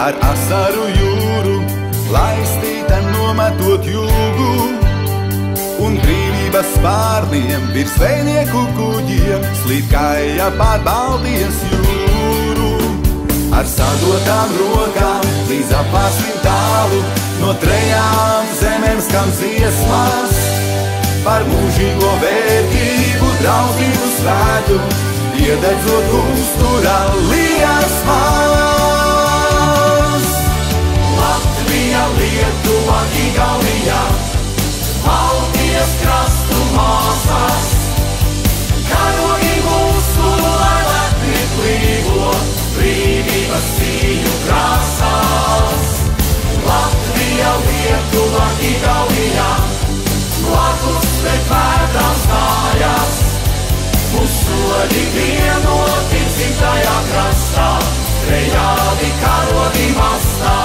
ar asaru jūru, laistīta nometot jūgu, un brīvības pārniem virs zvejnieku kuģiem slīd kaja pār Baltijas jūru. Ar sadotām rokām līdz apvārsim tālu, no trejām zemēm skan dziesmas, par mūžīgo vērtību, draudzību svētu, iededzot uzturā liesmas. Latvija, Lietuva, Igaunija, Baltijas krastu māsas, karogi mūsu, lai lepni plīvo brīvības cīņu krāsās. Latvija, Lietuva, Igaunija, blakus pret vētrām stājas, pussoļi vienoti dzimtajā krastā, trejādi karogi mastā.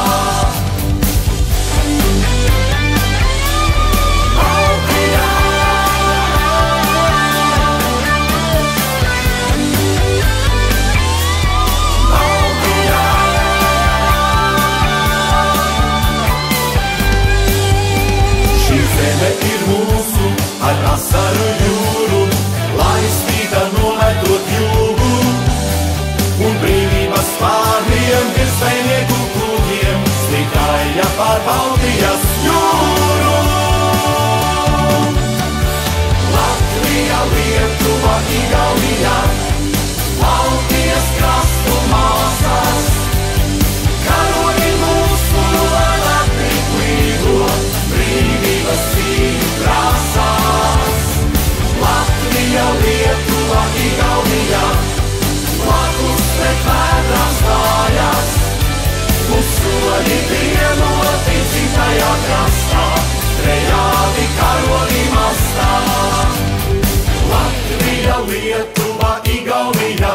Ir mūsu ar asaru jūru, laistīta nometot jūgu, un brīvības pārniem virs zvejnieku kuģiem slīd kaja pār Baltijas jūru. Latvija, Lietuva, Igaunija, Baltijas krastu māsas, karogi mūsu, lai lepni plīvo brīvības cīņu krāsās. Latvija, Lietuva, Igaunija, blakus pret vētrām stājas, pussoļi vienoti dzimtajā krastā, trejādi karogi mastā. Latvija, Lietuva, Igaunija,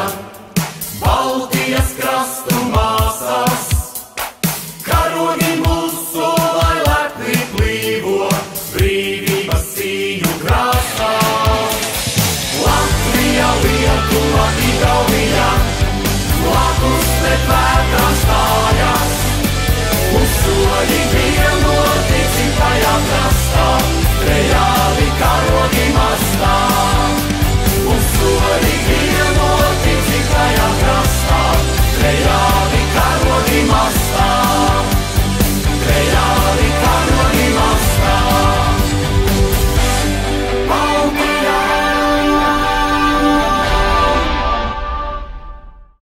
Baltijas krastu māsas, karogi mūsu, lai lepni plīvo brīvības cīņu krāsās. Latvija, Lietuva, Igaunija, blakus pret vētrām stājas, pussoļi vienoti dzimtajā krastā, trejādi karogi mastā.